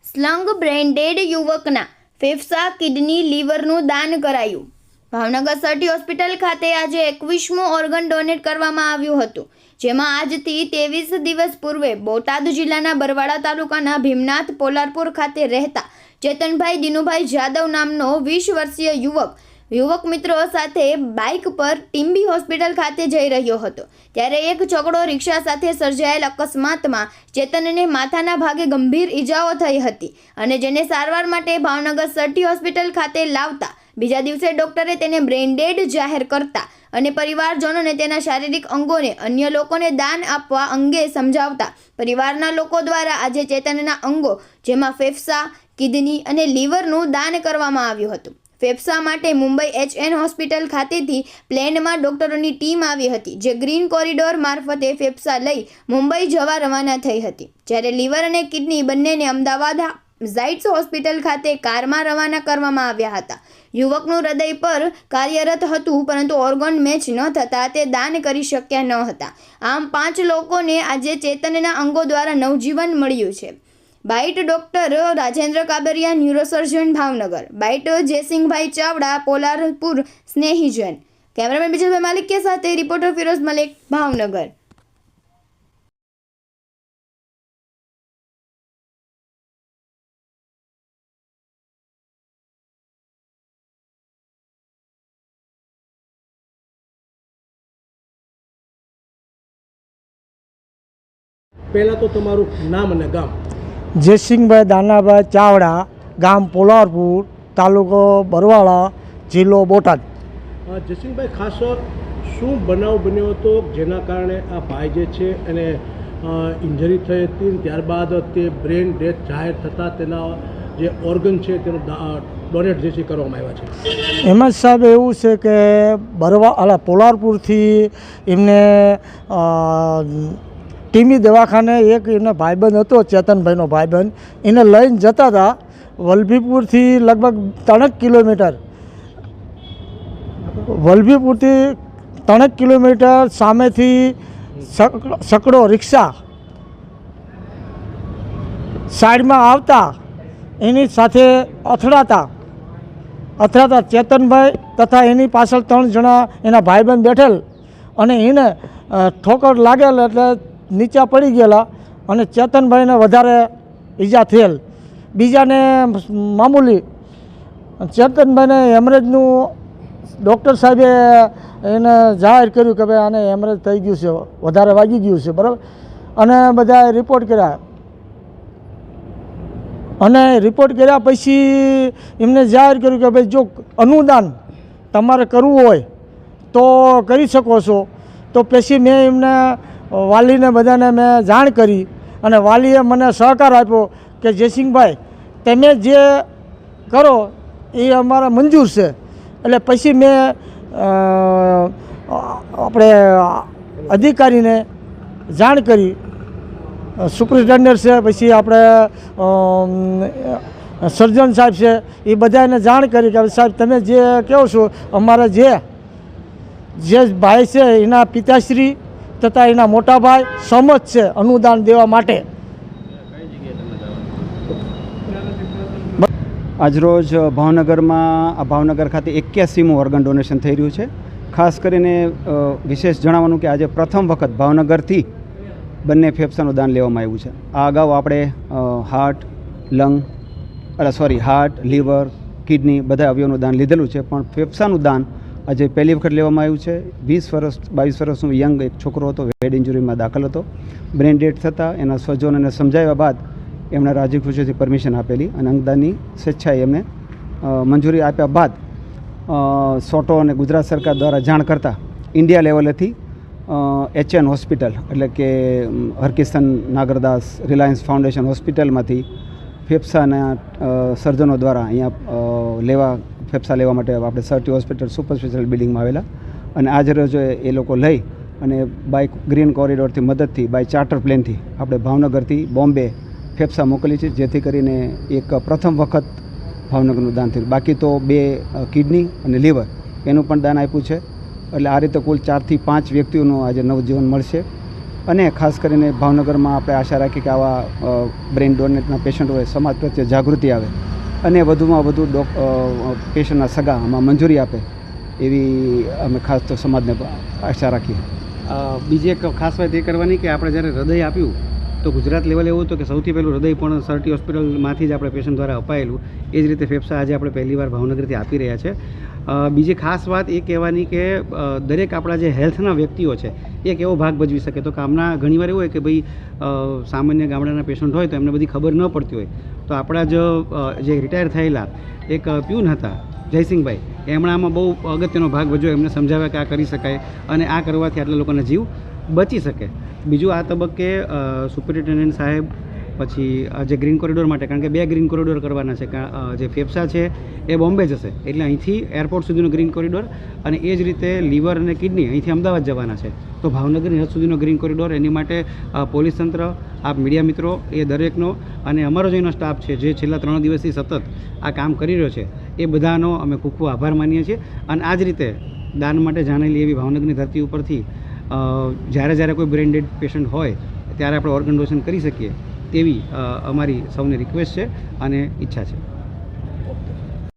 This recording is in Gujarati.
સ્લંગ બ્રેન્ડેડ યુવકના ફેફસા, કિડની, લીવરનું દાન કરાયું। ભાવનગર સટી હોસ્પિટલ ખાતે આજે 21મું ઓર્ગન ડોનેટ કરવામાં આવ્યું હતું, જેમાં આજથી 23 દિવસ પૂર્વે બોટાદ જિલ્લાના બરવાડા તાલુકાના ભીમનાથ પોલારપુર ખાતે રહેતા ચેતનભાઈ દિનુભાઈ જાદવ નામનો 20 વર્ષીય યુવક મિત્રો સાથે બાઇક પર ટીમ્બી હોસ્પિટલ ખાતે જઈ રહ્યો હતો, ત્યારે એક છકડો રિક્ષા સાથે સર્જાયેલ અકસ્માતમાં ચેતનને માથાના ભાગે ગંભીર ઈજાઓ થઈ હતી અને જેને સારવાર માટે ભાવનગર સટી હોસ્પિટલ ખાતે લાવતા બીજા દિવસે ડોક્ટરે તેને બ્રેન ડેડ જાહેર કરતા અને પરિવારજનોને તેના શારીરિક અંગોને અન્ય લોકોને દાન આપવા અંગે સમજાવતા પરિવારના લોકો દ્વારા આજે ચેતનના અંગો જેમાં ફેફસા, કિડની અને લીવરનું દાન કરવામાં આવ્યું હતું। ફેફસા માટે મુંબઈ HN હોસ્પિટલ ખાતેથી પ્લેનમાં ડોક્ટરોની ટીમ આવી હતી, જે ગ્રીન કોરિડોર મારફતે ફેફસા લઈ મુંબઈ જવા રવાના થઈ હતી, જ્યારે લીવર અને કિડની બંનેને અમદાવાદ ઝાયડ્સ હોસ્પિટલ ખાતે કારમાં રવાના કરવામાં આવ્યા હતા। યુવકનું હૃદય પર કાર્યરત હતું, પરંતુ ઓર્ગન મેચ ન થતાં તે દાન કરી શક્યા ન હતા। આમ 5 લોકોને આજે ચેતનના અંગો દ્વારા નવજીવન મળ્યું છે। Bite doctor Rajendra Kabaria, neurosurgeon Bhavnagar. Bite Jaysinhbhai Chavda, Polarpur સ્નેહીજન। કેમેરામેન બીજલભાઈ માલિક के साथ रिपोर्टर फिरोज मलिक, भावनगर। पहला तो तमारू नाम અને ગામ। જયસિંહભાઈ દાનાભાઈ ચાવડા, ગામ પોલારપુર, તાલુકો બરવાડા, જિલ્લો બોટાદ। જયસિંહભાઈ, ખાસ શું બનાવ બન્યો હતો જેના કારણે આ ભાઈ જે છે એને ઇન્જરી થઈ હતી, ત્યારબાદ તે બ્રેન ડેથ જાહેર થતાં તેના જે ઓર્ગન છે તેનું ડોનેટ જે છે કરવામાં આવ્યા છે? એમાં સાહેબ એવું છે કે પોલારપુરથી એમને ટીમી દવાખાને એક એનો ભાઈબંધ હતો, ચેતનભાઈનો ભાઈબંધ, એને લઈને જતા હતા વલભીપુરથી લગભગ 3 કિલોમીટર, વલભીપુરથી 3 કિલોમીટર સામેથી સકડો રિક્ષા સાઈડમાં આવતા એની સાથે અથડાતા ચેતનભાઈ તથા એની પાછળ 3 જણા એના ભાઈબંધ બેઠેલ અને એને ઠોકર લાગેલ એટલે નીચે પડી ગયેલા અને ચેતનભાઈને વધારે ઈજા થયેલ, બીજાને મામૂલી। ચેતનભાઈને હેમરેજનું ડૉક્ટર સાહેબે એને જાહેર કર્યું કે ભાઈ આને હેમરેજ થઈ ગયું છે, વધારે વાગી ગયું છે, બરાબર, અને બધાએ રિપોર્ટ કર્યા અને રિપોર્ટ કર્યા પછી એમને જાહેર કર્યું કે ભાઈ જો અનુદાન તમારે કરવું હોય તો કરી શકો છો। તો પછી મેં એમને વાલીને બધાને મેં જાણ કરી અને વાલીએ મને સહકાર આપ્યો કે જયસિંહભાઈ તમે જે કરો એ અમારા મંજૂર છે। એટલે પછી મેં આપણે અધિકારીને જાણ કરી, સુપ્રિન્ટેન્ડન્ટ છે, પછી આપણે સર્જન સાહેબ છે, એ બધાને જાણ કરી કે સાહેબ તમે જે કહો છો અમારે જે ભાઈ છે એના પિતાશ્રી તથા એના મોટા ભાઈ સહમત છે અનુદાન દેવા માટે। આજરોજ ભાવનગર ખાતે 81મું ઓર્ગન ડોનેશન થઈ રહ્યું છે। ખાસ કરીને વિશેષ જણાવવાનું કે આજે પ્રથમ વખત ભાવનગરથી બંને ફેફસાનું દાન લેવામાં આવ્યું છે। આ અગાઉ આપણે હાર્ટ, લીવર, કિડની બધા અવયવનું દાન લીધેલું છે, પણ ફેફસાનું દાન આજે પહેલી વખત લેવામાં આવ્યું છે। 22 વર્ષનું યંગ એક છોકરો હતો, હેડ ઇન્જરીમાં દાખલ હતો, બ્રેન ડેડ થતાં એના સ્વજનોને સમજાવ્યા બાદ એમણે રાજી ખુશીથી પરમિશન આપેલી અને અંગદાનની સ્વેચ્છાએ એમને મંજૂરી આપ્યા બાદ સોટો અને ગુજરાત સરકાર દ્વારા જાણ કરતાં ઇન્ડિયા લેવલેથી HN હોસ્પિટલ એટલે કે હરકિશન નાગરદાસ રિલાયન્સ ફાઉન્ડેશન હોસ્પિટલમાંથી ફેફસાના સર્જનો દ્વારા અહીંયા ફેફસા લેવા માટે આપણે સટી હોસ્પિટલ સુપર સ્પેશિયલ બિલ્ડિંગમાં આવેલા અને આજે રોજ એ લોકો લઈ અને બાય ગ્રીન કોરિડોરથી મદદથી બાય ચાર્ટર પ્લેનથી આપણે ભાવનગરથી બોમ્બે ફેફસા મોકલી છે, જેથી કરીને એક પ્રથમ વખત ભાવનગરનું દાન થયું। બાકી તો 2 કિડની અને લીવર એનું પણ દાન આપ્યું છે। એટલે આ રીતે કુલ 4 થી 5 વ્યક્તિઓનું આજે નવજીવન મળશે। અને ખાસ કરીને ભાવનગરમાં આપણે આશા રાખીએ કે આવા બ્રેન ડોનેટના પેશન્ટ હોય સમાજ પ્રત્યે જાગૃતિ આવે અને વધુમાં વધુ પેશન્ટના સગા આમાં મંજૂરી આપે એવી અમે ખાસ તો સમાજને આશા રાખીએ. બીજી એક ખાસ વાત એ કરવાની કે આપણે જ્યારે હૃદય આપ્યું તો ગુજરાત લેવલે એવું હતું કે સૌથી પહેલું હૃદય પણ સરટી હોસ્પિટલમાંથી જ આપણે પેશન્ટ દ્વારા અપાયેલું. એ જ રીતે ફેફસા આજે આપણે પહેલીવાર ભાવનગરથી આપી રહ્યા છે. બીજી ખાસ વાત એ કહેવાની કે દરેક આપણા જે હેલ્થના વ્યક્તિઓ છે એ કેવો ભાગ ભજવી શકે. તો કામના ઘણીવાર એવું હોય કે ભાઈ સામાન્ય ગામડાના પેશન્ટ હોય તો એમને બધી ખબર ન પડતી હોય. તો આપણા જે રિટાયર થયેલા એક પ્યુન હતા જયસિંહભાઈ, એમણે આમાં બહુ અગત્યનો ભાગ ભજવ્યો. એમને સમજાવ્યા કે આ કરી શકાય અને આ કરવાથી આટલા લોકોના જીવ બચી શકે. બીજું આ તબક્કે સુપરિન્ટેન્ડન્ટ સાહેબ પછી જે ગ્રીન કોરિડોર માટે, કારણ કે 2 ગ્રીન કોરિડોર કરવાના છે. જે ફેફસા છે એ બોમ્બે જશે એટલે અહીંથી એરપોર્ટ સુધીનો ગ્રીન કોરિડોર, અને એ જ રીતે લીવર અને કિડની અહીંથી અમદાવાદ જવાના છે. તો ભાવનગરની હદ સુધીનો ગ્રીન કોરિડોર, એની માટે પોલીસ તંત્ર, આપ મીડિયા મિત્રો એ દરેકનો અને અમારો જે એનો સ્ટાફ છે જે છેલ્લા 3 દિવસથી સતત આ કામ કરી રહ્યો છે એ બધાનો અમે ખૂબ ખૂબ આભાર માનીએ છીએ. અને આ જ રીતે દાન માટે જાણેલી એવી ભાવનગરની ધરતી ઉપરથી જ્યારે કોઈ બ્રેન ડેડ પેશન્ટ હોય ત્યારે આપણે ઓર્ગન ડોનેશન કરી શકીએ તેવી અમારી સૌને રિક્વેસ્ટ છે અને ઈચ્છા છે.